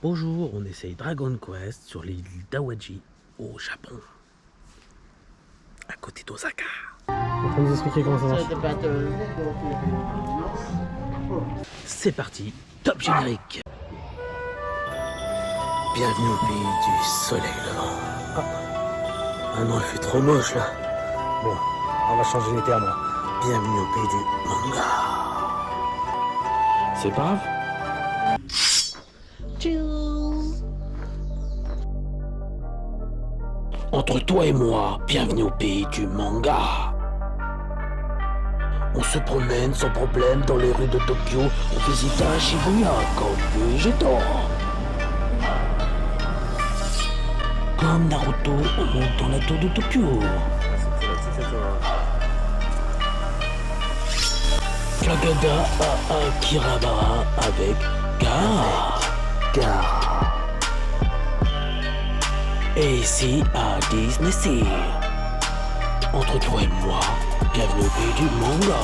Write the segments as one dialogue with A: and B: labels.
A: Aujourd'hui, on essaye Dragon Quest sur l'île d'Awaji au Japon, à côté d'Osaka. On va nous expliquer comment ça marche. C'est parti, top générique. Bienvenue au pays du soleil levant. Ah non, il fait trop moche là. Bon, on va changer les termes là. Bienvenue au pays du manga. C'est pas grave. Entre toi et moi, bienvenue au pays du manga. On se promène sans problème dans les rues de Tokyo. On visite à Shibuya, Kabukicho. Comme Naruto, on monte dans la tour de Tokyo. Flagada à Akihabara avec Gaara. Et ici à Disney Sea. Entre toi et moi, bienvenue au pays du manga.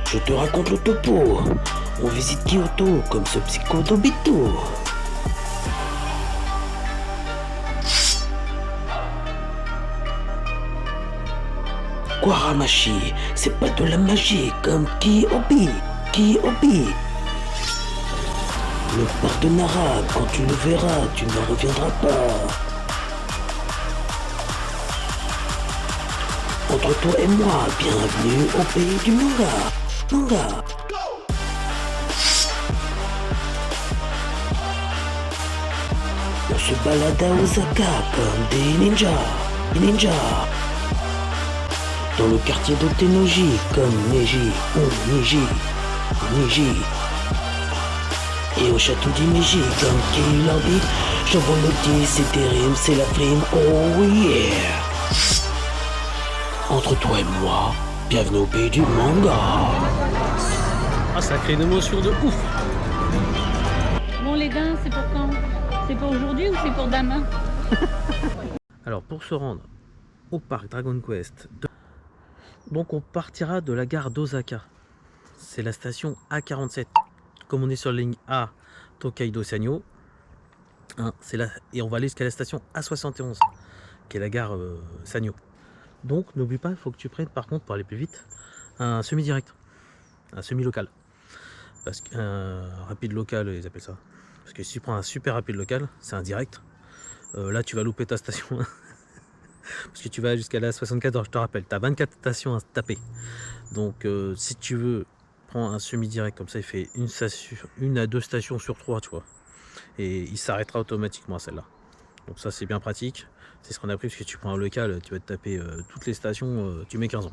A: Je te raconte le topo. On visite Kyoto comme ce psycho d'Obito. Guaramachi, c'est pas de la magie comme Kyobi. Le partenariat, quand tu le verras, tu ne reviendras pas. Entre toi et moi, bienvenue au pays du manga. On se balade à Osaka comme des ninjas. Dans le quartier de Tennoji comme Neji ou Niji. Et au château d'Imeji comme Killer Beat. Je vous le dis, c'est terrible, c'est la frime, oh yeah. Entre toi et moi, bienvenue au pays du manga. Ah, ça crée une émotion de ouf.
B: Bon les gars, c'est pour quand? C'est pour aujourd'hui ou c'est pour demain?
A: Alors pour se rendre au parc Dragon Quest, donc on partira de la gare d'Osaka. C'est la station A47. Comme on est sur la ligne A, Tokaido Sanyo, hein, c'est là, et on va aller jusqu'à la station A71, qui est la gare Sanyo. Donc n'oublie pas, il faut que tu prennes par contre, pour aller plus vite, un semi-direct, un semi-local. Parce qu'un rapide local, ils appellent ça. Parce que si tu prends un super rapide local, c'est un direct. Là, tu vas louper ta station. Parce que tu vas jusqu'à la 74, je te rappelle, tu as 24 stations à taper. Donc si tu veux, prends un semi-direct, comme ça il fait une à deux stations sur 3, tu vois. Et il s'arrêtera automatiquement à celle-là. Donc ça c'est bien pratique. C'est ce qu'on a pris, parce que tu prends un local, tu vas te taper toutes les stations, tu mets 15 ans.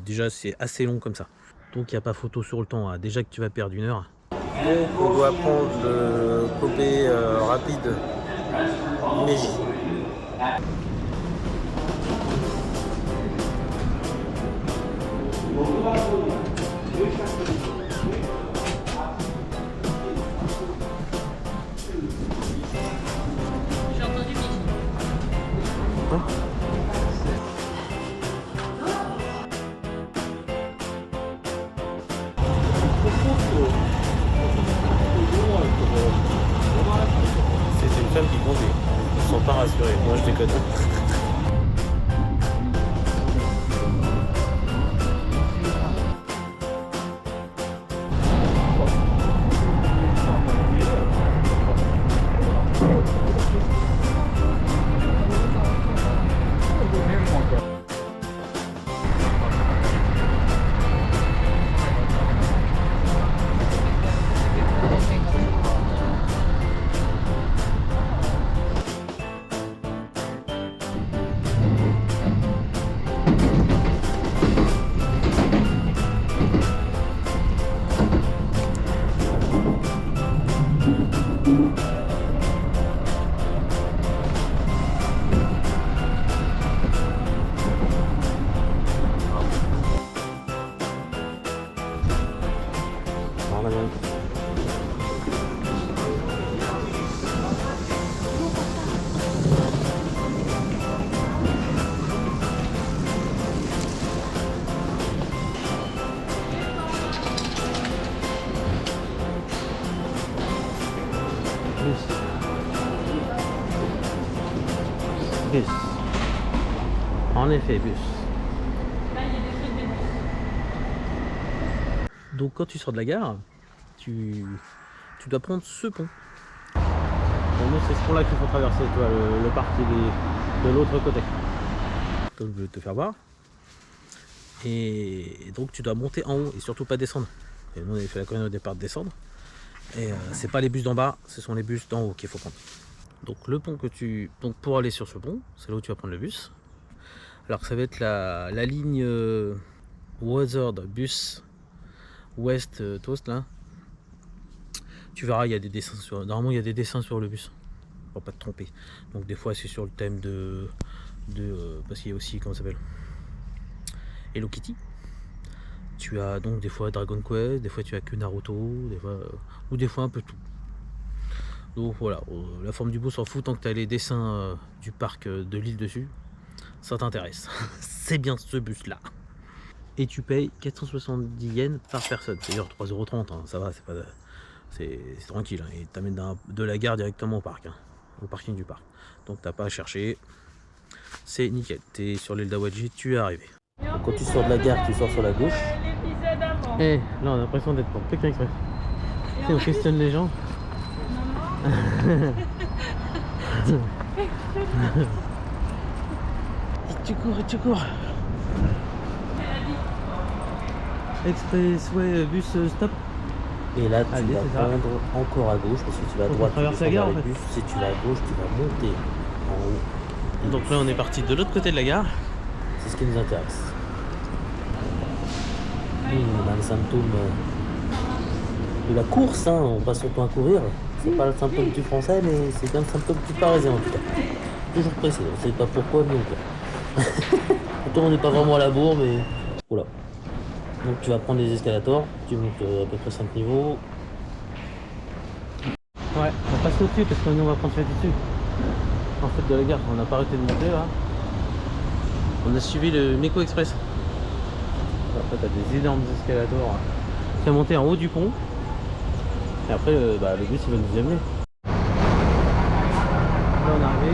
A: Déjà c'est assez long comme ça. Donc il n'y a pas photo sur le temps, hein. Déjà que tu vas perdre 1 heure. Donc on doit prendre le Kobe rapide Meiji.
B: J'ai entendu Michi.
A: Hein? C'est une femme qui conduit. Ils ne sont pas rassurés. Moi je déconne. En effet, bus.
B: Là, il y a des trucs des bus.
A: Donc quand tu sors de la gare, tu dois prendre ce pont. Pour nous, c'est ce pont-là qu'il faut traverser, tu vois, le parc il est de l'autre côté. Comme je vais te faire voir. Et donc tu dois monter en haut et surtout pas descendre. Et nous on avait fait la connerie au départ de descendre. Et c'est pas les bus d'en bas, ce sont les bus d'en haut qu'il faut prendre. Donc le pont que tu... Donc pour aller sur ce pont, c'est là où tu vas prendre le bus. Alors ça va être la ligne Wizard Bus West Toast là. Tu verras, il y a des dessins sur... Normalement il y a des dessins sur le bus. Pour pas te tromper. Donc des fois c'est sur le thème parce qu'il y a aussi, comment ça s'appelle, Hello Kitty. Tu as donc des fois Dragon Quest, des fois tu as que Naruto, des fois, ou des fois un peu tout. Donc voilà, la forme du bus s'en fout tant que tu as les dessins du parc de l'île dessus, ça t'intéresse. C'est bien ce bus là. Et tu payes 470 yens par personne, c'est-à-dire 3,30 €, hein, ça va, c'est tranquille, hein, et t'amènes de la gare directement au parc, hein, au parking du parc. Donc t'as pas à chercher, c'est nickel, tu es sur l'île d'Awaji, tu es arrivé. Donc, quand tu sors de la gare, tu sors sur la gauche. Et là on a l'impression d'être pour Pékin Express. Tu sais, on questionne les gens. Tu cours. Express, ouais, bus, stop. Et là tu vas prendre encore à gauche parce que tu vas à droite. Traverser la gare en fait. Bus. Si tu vas à gauche, tu vas monter en haut. Donc là on est parti de l'autre côté de la gare. C'est ce qui nous intéresse. Dans le symptôme de la course, hein, on passe son temps à courir. C'est pas le symptôme du français, mais c'est bien le symptôme du parisien en tout cas. Toujours pressé, on sait pas pourquoi, mais quoi. Pourtant on n'est pas vraiment à la bourre, mais voilà. Donc tu vas prendre les escalators, tu montes à peu près 5 niveaux. Ouais, on va passer au-dessus parce que nous on va prendre celui dessus. En fait de la gare, on n'a pas arrêté de monter là. On a suivi le Meko Express. Après t'as des énormes escalators qui a monté en haut du pont. Et après le bus il va nous y amener. Là on est arrivé.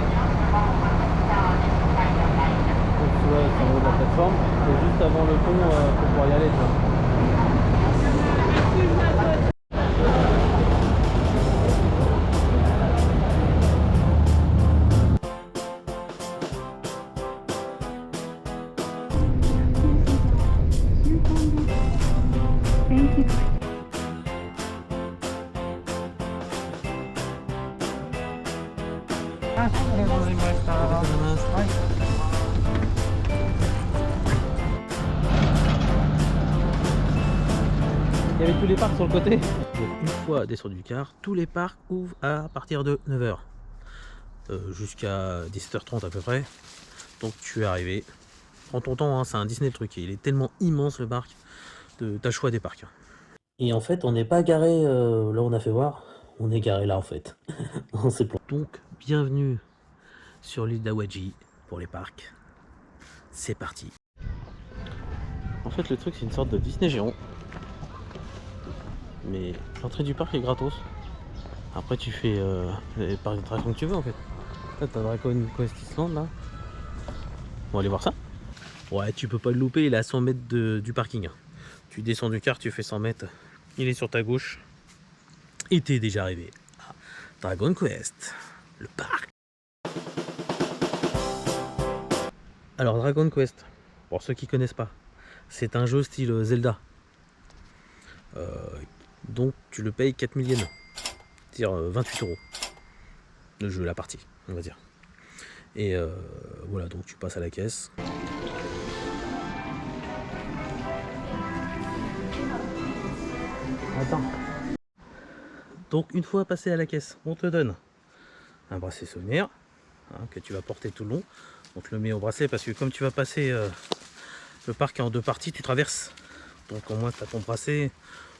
A: Donc tu vois c'est en haut de la plateforme. C'est juste avant le pont pour pouvoir y aller, tu vois. Il y avait tous les parcs sur le côté. Donc une fois descendu du car, tous les parcs ouvrent à partir de 9 h jusqu'à 17 h 30 à peu près. Donc tu es arrivé. Prends ton temps, hein, c'est un Disney le truc. Il est tellement immense le parc. T'as le choix des parcs. Et en fait on n'est pas garé là on a fait voir. On est garé là en fait. Donc bienvenue sur l'île d'Awaji pour les parcs. C'est parti. En fait le truc c'est une sorte de Disney géant. Mais l'entrée du parc est gratos. Après tu fais les parcs d'attractions que tu veux en fait. Là t'as Dragon Quest Island là. On va aller voir ça. Ouais, tu peux pas le louper, il est à 100 mètres du parking. Tu descends du car, tu fais 100 mètres. Il est sur ta gauche. Et t'es déjà arrivé à Dragon Quest, le parc. Alors Dragon Quest, pour ceux qui connaissent pas, c'est un jeu style Zelda. Donc tu le payes 4000 yens, c'est-à-dire 28 €. Le jeu, la partie, on va dire. Et voilà, donc tu passes à la caisse. Attends. Donc une fois passé à la caisse, on te donne un bracelet souvenir hein, que tu vas porter tout le long. On te le met au bracelet parce que comme tu vas passer le parc en deux parties, tu traverses. Donc au moins tu as ton bracelet,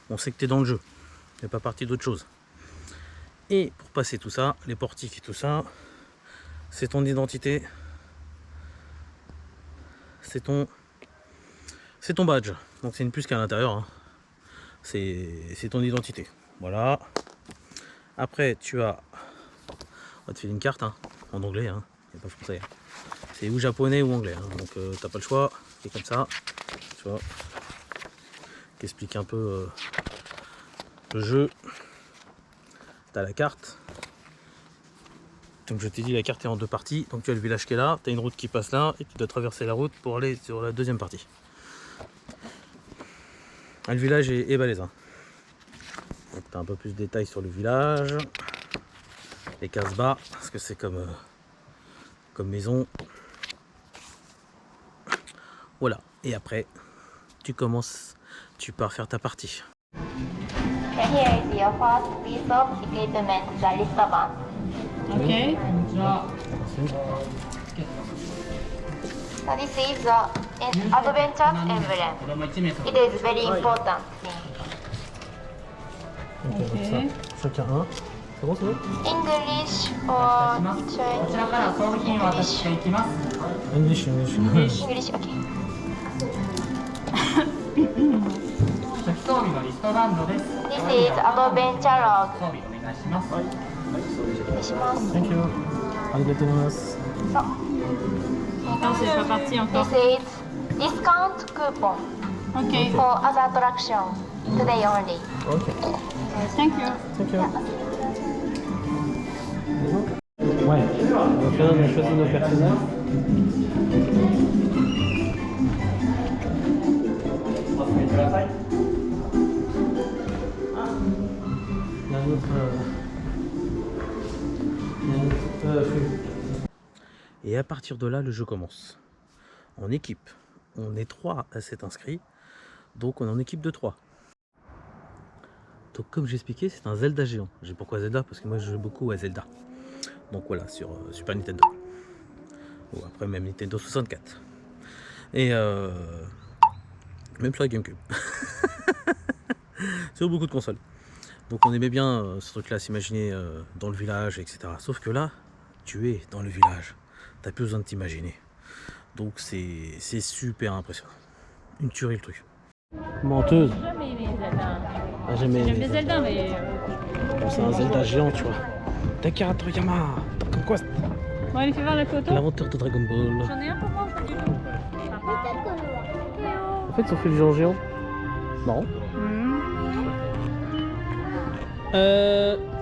A: on sait que tu es dans le jeu. Tu n'es pas parti d'autre chose. Et pour passer tout ça, les portiques et tout ça, c'est ton identité. C'est ton badge. Donc c'est une puce qu'à l'intérieur. Hein. C'est ton identité. Voilà. Après tu as... On va te filer une carte hein, en anglais, hein, il n'y a pas français. C'est ou japonais ou anglais, hein. Donc t'as pas le choix, c'est comme ça, tu vois, qui explique un peu le jeu. T'as la carte, donc je t'ai dit la carte est en 2 parties, donc tu as le village qui est là, tu as une route qui passe là, et tu dois traverser la route pour aller sur la 2e partie. Le village est balèze, hein. Donc tu as un peu plus de détails sur le village, les casse-bas, parce que c'est comme maison. Voilà, et après, tu commences, tu pars faire ta partie.
C: Here is your first piece of equipment, the wristband.
B: Ok.
C: So this is the adventure emblem. It is very important thing.
A: Ok, comme ça, chacun un. C'est bon, c'est bon?
C: English or Chinese?
A: English.
C: English, okay.
D: 装備のリストバンドです。
C: This is adventure log.
D: 装備お願いします。
C: お願いします。
A: Thank you. ありがとうございます。
B: Attends, c'est pas parti encore.
C: This is discount coupon
B: Ok.
C: for other attraction today only.
A: Ok.
B: Thank you.
A: Thank you. Ouais, donc là on a choisi nos personnages. Et à partir de là, le jeu commence. En équipe, on est 3 à s'être inscrits, donc on est en équipe de 3. Donc comme j'expliquais, c'est un Zelda géant. J'ai pourquoi Zelda? Parce que moi je joue beaucoup à Zelda. Donc voilà, sur Super Nintendo. Ou après même Nintendo 64. Et même sur la GameCube. Sur beaucoup de consoles. Donc on aimait bien ce truc-là, s'imaginer dans le village, etc. Sauf que là, tu es dans le village. T'as plus besoin de t'imaginer. Donc c'est super impressionnant. Une tuerie le truc. Menteuse.
B: J'ai jamais aimé Zelda.
A: Ah, jamais
B: J'aime les Zelda, mais.
A: Bon, c'est un Zelda géant, tu vois. Takara Toriyama, Dragon Quest,
B: Bon, allez, fais voir la photo.
A: l'inventeur de Dragon Ball.
B: J'en ai un pour moi, je dis.
A: En fait, ils ont fait le géant géant. Non.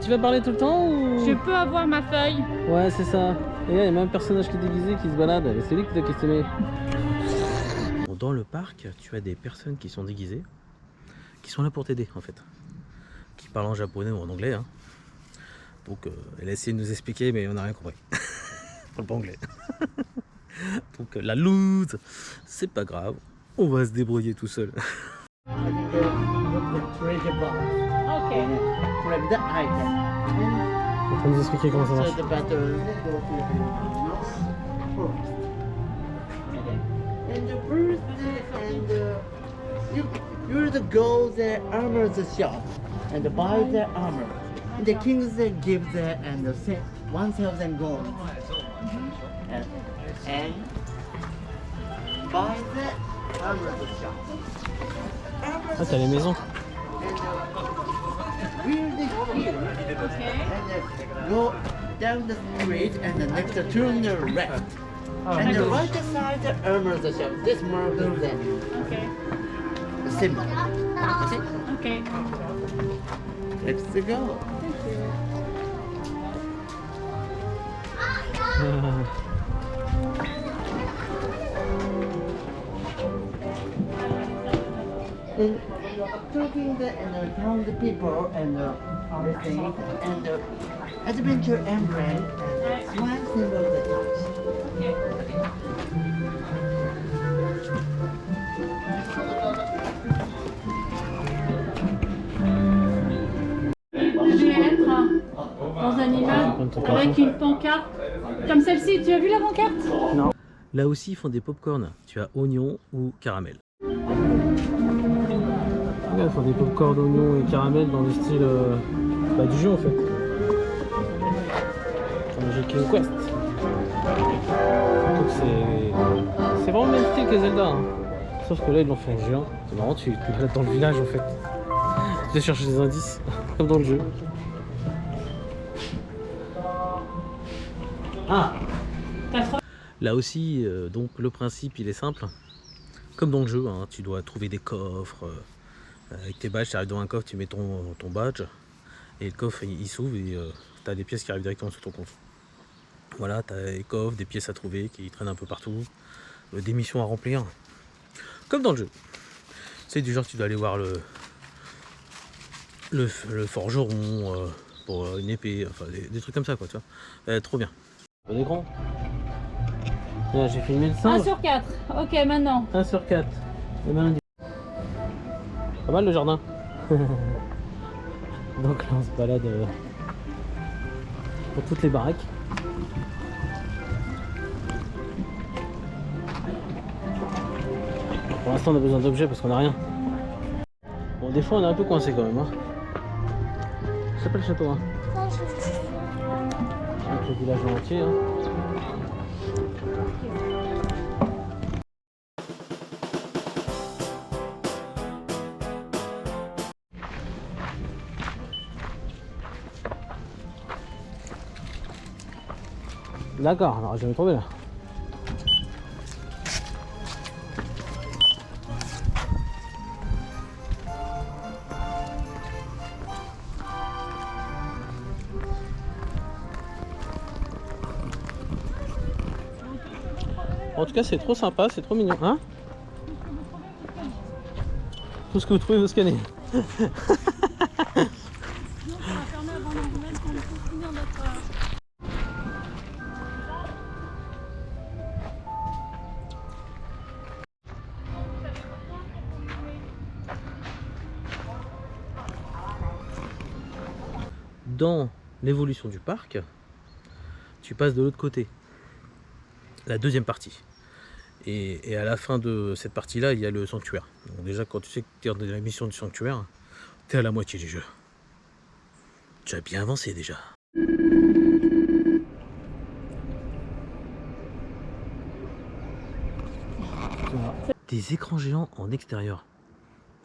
A: Tu vas parler tout le temps ou...
B: Je peux avoir ma feuille.
A: Ouais, c'est ça. Et là, il y a même un personnage qui est déguisé qui se balade. Et c'est lui qui t'a questionné. Dans le parc, tu as des personnes qui sont déguisées, qui sont là pour t'aider en fait. Qui parlent en japonais ou en anglais. Hein. Donc, elle a essayé de nous expliquer, mais on n'a rien compris. On parle pas anglais. Donc, la loose, c'est pas grave. On va se débrouiller tout seul.
B: Ok.
E: Grab the item.
A: On va nous expliquer comment ça marche.
E: So the battery go to and the first and you to go the armor's shop and buy the armor. And the kings give the and 1,000 gold and buy the armor's shop.
A: Ah, t'as les maisons.
E: We're here and go down the street and the next turn the left. And the right side the armor's shop. This mark is
B: Ok.
E: the symbol. That's it.
B: Ok.
E: Let's go. And talking and telling the people and everything and the adventure emblem and one symbol the touch.
B: Je vais être dans un immeuble avec une pancarte comme celle-ci. Tu as vu la pancarte?
A: Non. Là aussi, ils font des pop-corn. Tu as oignon ou caramel. Ils font des pop-corn, oignon et caramel dans le style du jeu en fait. Comme le jeu King Quest. Donc c'est vraiment le même style que Zelda. Hein. Sauf que là, ils l'ont fait en géant. C'est marrant, tu es là dans le village en fait. Tu vas chercher des indices, comme dans le jeu. Ah! Là aussi, donc le principe il est simple. Comme dans le jeu, hein, tu dois trouver des coffres. Avec tes badges, tu arrives dans un coffre, tu mets ton badge. Et le coffre il s'ouvre et tu as des pièces qui arrivent directement sur ton compte. Voilà, tu as des coffres, des pièces à trouver qui traînent un peu partout. Des missions à remplir. Comme dans le jeu. C'est du genre tu dois aller voir le forgeron pour une épée, enfin des trucs comme ça quoi, tu vois. Trop bien. Bon écran. J'ai filmé le
B: 1
A: singe.
B: sur 4. Ok, maintenant.
A: 1 sur 4. Et maintenant, pas mal le jardin. Donc là on se balade pour toutes les baraques. Pour l'instant on a besoin d'objets parce qu'on n'a rien. Bon des fois on est un peu coincé quand même. Hein. Ça s'appelle le château. Hein. Avec le village en entier. Hein. D'accord, alors j'ai jamais trouvé là. En tout cas c'est trop sympa, c'est trop mignon. Hein? Tout ce que vous trouvez vous scannez. Dans l'évolution du parc, tu passes de l'autre côté, la deuxième partie. Et à la fin de cette partie-là, il y a le sanctuaire. Donc déjà, quand tu sais que tu es dans la mission du sanctuaire, tu es à la moitié du jeu. Tu as bien avancé déjà. Des écrans géants en extérieur.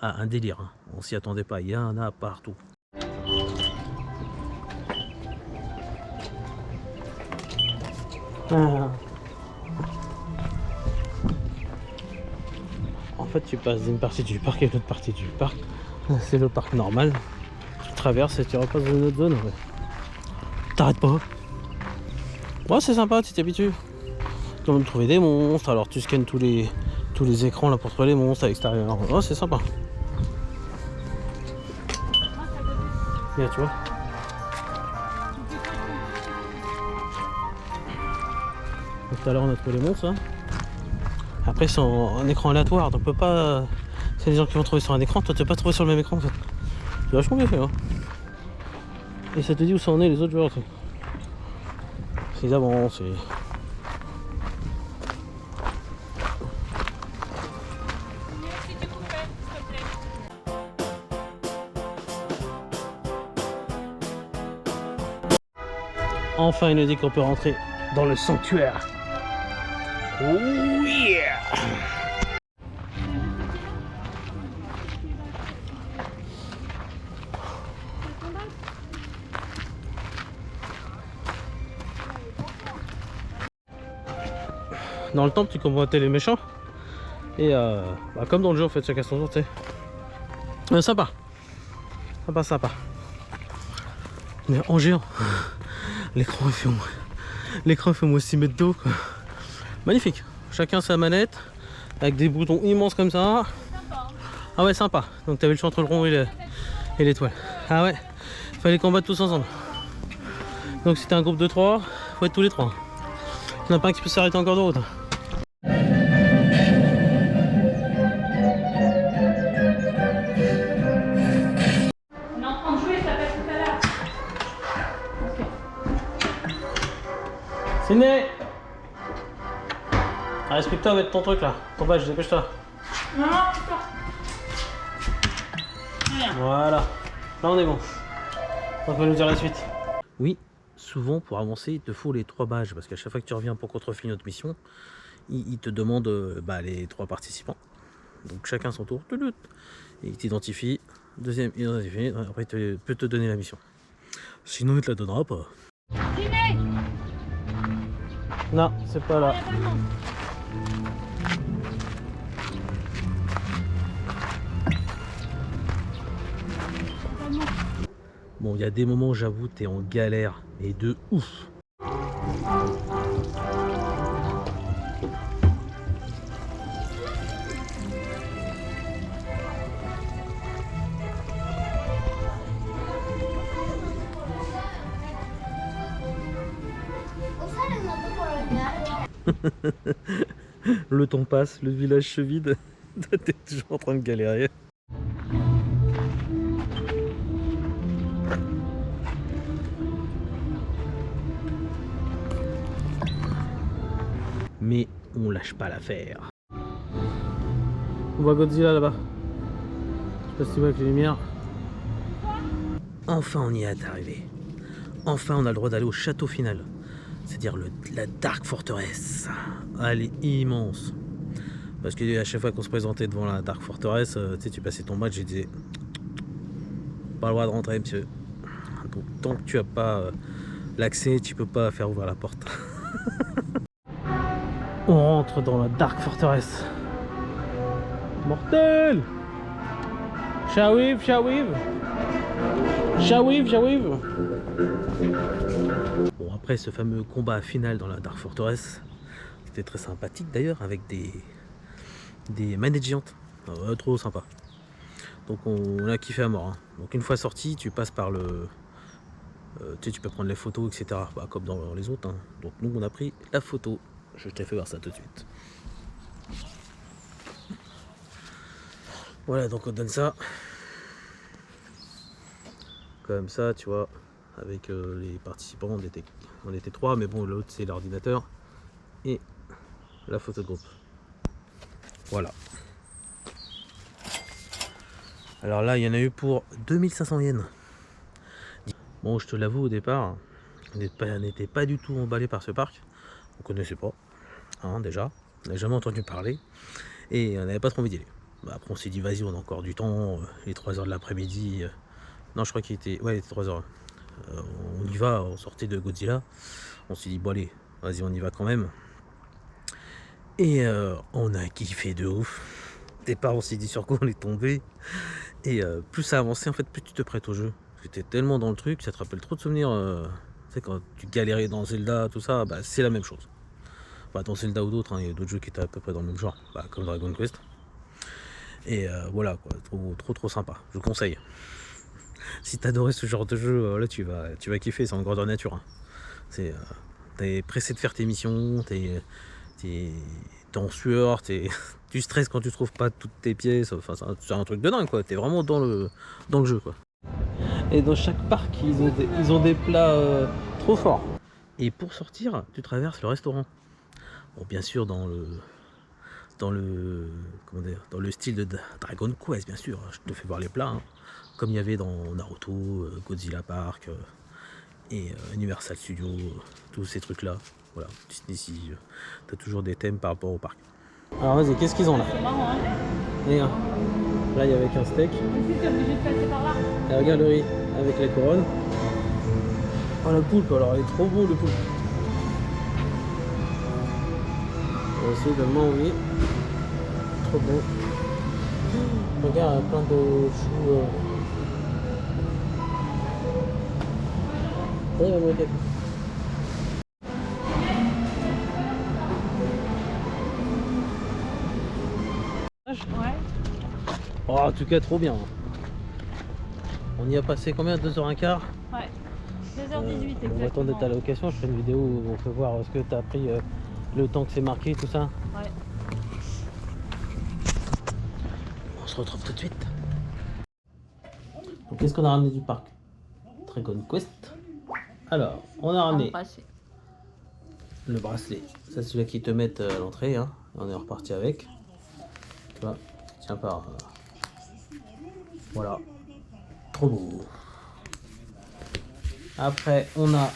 A: Ah, un délire. Hein. On s'y attendait pas. Il y en a partout. Ah. En fait, tu passes d'une partie du parc à l'autre partie du parc. C'est le parc normal. Tu traverses et tu repasses dans une autre zone. Ouais. T'arrêtes pas. Ouais, c'est sympa, tu t'habitues. Tu vas même trouver des monstres. Alors, tu scannes tous les écrans là pour trouver les monstres à l'extérieur. Ouais, c'est sympa. Là, tu vois. Tout à l'heure on a trouvé les monstres hein. Après c'est en écran aléatoire donc on peut pas. C'est des gens qui vont trouver sur un écran, toi tu peux pas trouver sur le même écran en fait. C'est vachement bien fait hein. Et ça te dit où ça en est les autres joueurs. Ils avancent et... Enfin il nous dit qu'on peut rentrer dans le sanctuaire. Oh yeah! Dans le temple tu combattais les méchants. Et comme dans le jeu en fait, chacun son tour, tu sais. Sympa. Sympa, sympa. Mais en géant. L'écran fait au moins 6 mètres d'eau. Magnifique. Chacun sa manette. Avec des boutons immenses comme ça. Ah ouais, sympa. Donc t'avais le choix entre le rond et l'étoile. Ah ouais. Fallait combattre tous ensemble. Donc si t'es un groupe de 3, faut être tous les 3. Il n'y en a pas un qui peut s'arrêter encore de route. Ciné! Ah, respecte-toi, mettre ton truc là, ton badge, dépêche-toi.
B: Non,
A: voilà, là on est bon. On va nous dire la suite. Oui, souvent pour avancer, il te faut les 3 badges parce qu'à chaque fois que tu reviens pour contrefiler notre mission, il te demande les 3 participants. Donc chacun son tour, et il t'identifie. Deuxième identifié, après il peut te donner la mission. Sinon il te la donnera pas. Non, c'est pas là. Bon, il y a des moments, j'avoue, t'es en galère, et de ouf. Le temps passe, le village se vide, t'es toujours en train de galérer. Mais on lâche pas l'affaire. On voit Godzilla là-bas. Je sais pas si tu vois avec les lumières. Enfin on y est arrivé. Enfin on a le droit d'aller au château final. C'est-à-dire la Dark Fortress. Elle est immense. Parce que à chaque fois qu'on se présentait devant la Dark Fortress, tu sais, tu passais ton match et tu disais pas le droit de rentrer, monsieur. Donc tant que tu as pas l'accès, tu peux pas faire ouvrir la porte. On rentre dans la Dark Fortress. Mortel! Shawiv, Shawiv! Shawiv, Shawiv! Bon, après ce fameux combat final dans la Dark Fortress, c'était très sympathique d'ailleurs, avec des manettes géantes. Trop sympa. Donc on a kiffé à mort. Hein. Donc une fois sorti, tu passes par le... tu sais, tu peux prendre les photos, etc. Bah, comme dans les autres. Hein. Donc nous on a pris la photo. Je t'ai fait voir ça tout de suite. Voilà, donc on donne ça. Comme ça, tu vois, avec les participants, on était 3, mais bon, l'autre c'est l'ordinateur et la photo de groupe. Voilà. Alors là, il y en a eu pour 2500 yens. Bon, je te l'avoue, au départ, on n'était pas du tout emballé par ce parc. On connaissait pas, hein, déjà. On n'avait jamais entendu parler. Et on n'avait pas trop envie d'y aller. Bah, après, on s'est dit, vas-y, on a encore du temps. Les 3 h de l'après-midi. Non, je crois qu'il était... Ouais, il était 3 h. On y va, on sortait de Godzilla. On s'est dit, bon, allez, vas-y, on y va quand même. Et on a kiffé de ouf. Au départ, on s'est dit sur quoi on est tombé. Et plus ça avançait, en fait, plus tu te prêtes au jeu. J'étais tellement dans le truc, ça te rappelle trop de souvenirs. Tu sais, quand tu galérais dans Zelda, tout ça, bah, c'est la même chose. Bah, dans Zelda ou d'autres, hein, il y a d'autres jeux qui étaient à peu près dans le même genre, bah, comme Dragon Quest. Et voilà, quoi, trop sympa, je vous conseille. Si t'adorais ce genre de jeu, là tu vas kiffer, c'est en grandeur nature. Hein. T'es pressé de faire tes missions, t'es en sueur, tu stresses quand tu trouves pas toutes tes pièces, enfin c'est un truc de dingue quoi, t'es vraiment dans le jeu quoi. Et dans chaque parc ils ont des plats trop forts. Et pour sortir, tu traverses le restaurant. Bon bien sûr dans le style de Dragon Quest bien sûr, je te fais voir les plats. Hein. Comme il y avait dans Naruto, Godzilla Park et Universal Studios, tous ces trucs là. Voilà, ici, tu as toujours des thèmes par rapport au parc. Alors vas-y, qu'est-ce qu'ils ont là?
B: C'est marrant, hein.
A: Regarde, là il y avait qu'un steak.
B: T'es obligé de passer par là.
A: Et regarde le riz avec la couronne. Oh la poulpe, alors elle est trop beau le poulpe. Aussi donne-moi envie. Trop beau. Regarde, il y a plein de choux. Ouais, ouais. Oh, en tout cas, trop bien. On y a passé combien? 2h15?
B: Ouais. 2h18 exactement.
A: On va attendre ta location, je ferai une vidéo où on peut voir ce que tu as pris, le temps que c'est marqué, tout ça.
B: Ouais.
A: On se retrouve tout de suite. Donc qu'est-ce qu'on a ramené du parc Dragon Quest? Alors, on a ramené le bracelet. Ça, c'est celui qui te met à l'entrée. Hein. On est reparti avec. Tu vois, tiens par. Voilà. Trop beau. Après, on a.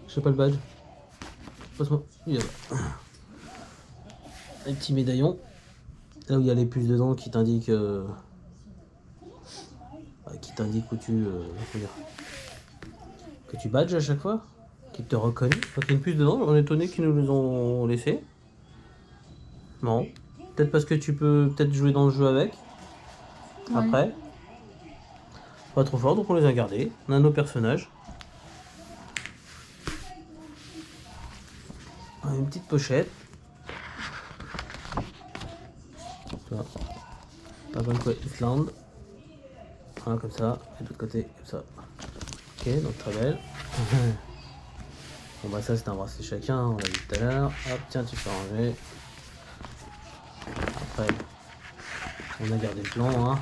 A: Je sais pas le badge. Passe-moi. Il est là. Un petit médaillon. Là où il y a les puces dedans qui t'indiquent. Où tu. Que tu badges à chaque fois. qui te reconnaît. Il y a une puce dedans, on est étonné qu'ils nous ont laissé. Non. Peut-être parce que tu peux peut-être jouer dans le jeu avec.
B: Ouais.
A: Après. Pas trop fort, donc on les a gardés. On a nos personnages. On a une petite pochette. Dragon Quest Island. Voilà, comme ça. Et de l'autre côté, comme ça. Ok, donc très belle. Bon bah ça c'est un bracelet chacun, on l'a vu tout à l'heure. Hop, tiens, tu peux ranger. Après, on a gardé le plan, hein.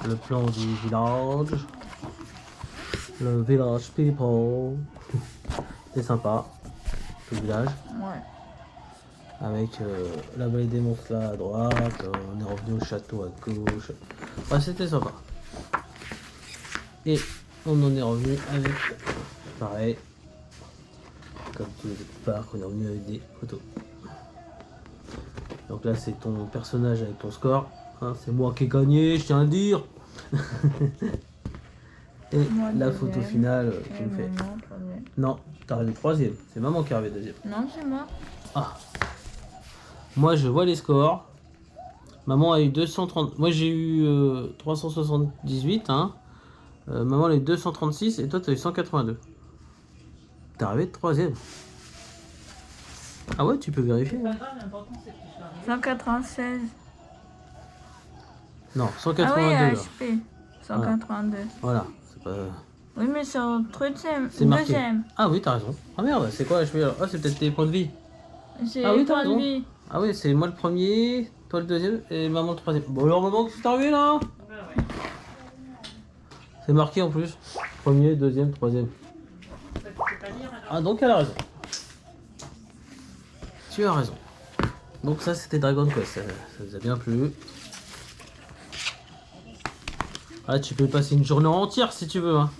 A: Le plan du village. Le village people. C'est sympa, tout le village.
B: Ouais.
A: Avec la vallée des monstres là à droite, on est revenu au château à gauche. Ouais, c'était sympa. Et on en est revenu avec, pareil, comme tous les autres parcs, on est revenu avec des photos. Donc là c'est ton personnage avec ton score, hein, c'est moi qui ai gagné, je tiens à le dire. Et
B: Moi,
A: la
B: deuxième.
A: photo finale qui me fait.
B: Maman, premier.
A: Non, t'es arrivé troisième, c'est maman qui est arrivée deuxième.
B: Non, c'est moi.
A: Ah. Moi je vois les scores. Maman a eu 230. Moi j'ai eu 378. Hein. Maman a eu 236 et toi tu as eu 182. T'es arrivé de troisième. Ah ouais, tu peux vérifier.
B: 196.
A: Non,
B: Ah
A: 182
B: oui,
A: là.
B: HP. 182.
A: Voilà. C'est pas...
B: Oui, mais sur le troisième.
A: C'est marqué.
B: Deuxième.
A: Ah oui, t'as raison. Ah merde, c'est quoi HP alors? Ah, c'est peut-être tes points de vie.
B: J'ai
A: Ah oui, t'as
B: point de
A: raison.
B: vie.
A: Ah oui, c'est moi le premier, toi le deuxième et maman le troisième. Bon alors maman, qu'est-ce qui t'est arrivé là? C'est marqué en plus. Premier, deuxième, troisième. Ah donc elle a raison. Tu as raison. Donc ça c'était Dragon Quest, ça nous a bien plu. Ah tu peux passer une journée entière si tu veux. Hein.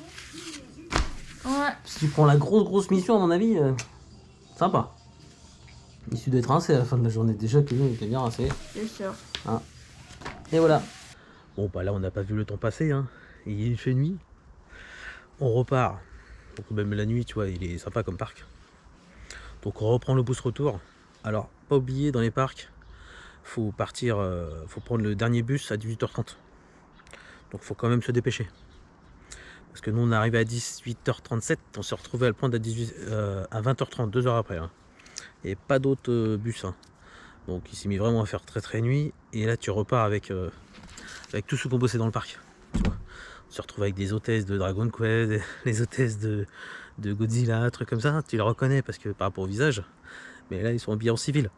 B: Ouais.
A: Si tu prends la grosse mission à mon avis, sympa. Issu d'être rincé à la fin de la journée déjà que nous on était bien rincé.
B: C'est sûr.
A: Hein. Et voilà. Bon bah là on n'a pas vu le temps passer hein. Il fait nuit. On repart. Donc même la nuit tu vois il est sympa comme parc. Donc on reprend le bus retour. Alors pas oublier dans les parcs, faut partir, faut prendre le dernier bus à 18h30. Donc faut quand même se dépêcher. Parce que nous on est arrivé à 18h37, on s'est retrouvé à le prendre à 20h30, 2 heures après. Hein. Et pas d'autres bus. Hein. Donc il s'est mis vraiment à faire très nuit. Et là tu repars avec tous ceux qui ont bossé dans le parc. Tu vois. On se retrouve avec des hôtesses de Dragon Quest, les hôtesses de Godzilla, trucs comme ça. Tu les reconnais parce que par rapport au visage. Mais là ils sont habillés en civil.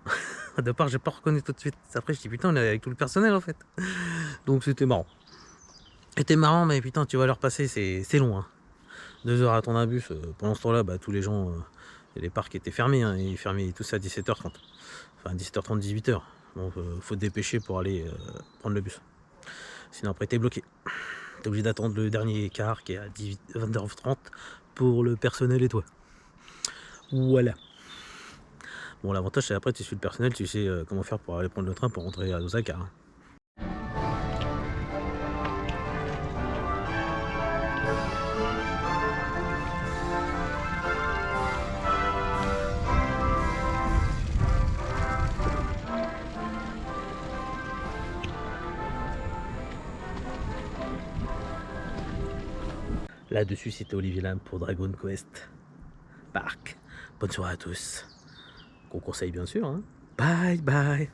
A: De part j'ai pas reconnu tout de suite. Après je dis putain on est avec tout le personnel en fait. Donc c'était marrant. C'était marrant mais putain tu vas leur passer c'est long. Hein. 2 heures à attendre un bus. Pendant ce temps là bah, tous les gens... les parcs étaient fermés, hein, ils fermaient tous à 17h30. Enfin 17h30, 18h. Donc faut te dépêcher pour aller prendre le bus. Sinon après t'es bloqué. T'es obligé d'attendre le dernier car qui est à 20h30 pour le personnel et toi. Voilà. Bon l'avantage c'est après tu suis le personnel, tu sais comment faire pour aller prendre le train pour rentrer à Osaka. Hein. Là-dessus, c'était Olivier Lam pour Dragon Quest Park. Bonne soirée à tous. Qu'on conseille bien sûr. Hein. Bye bye.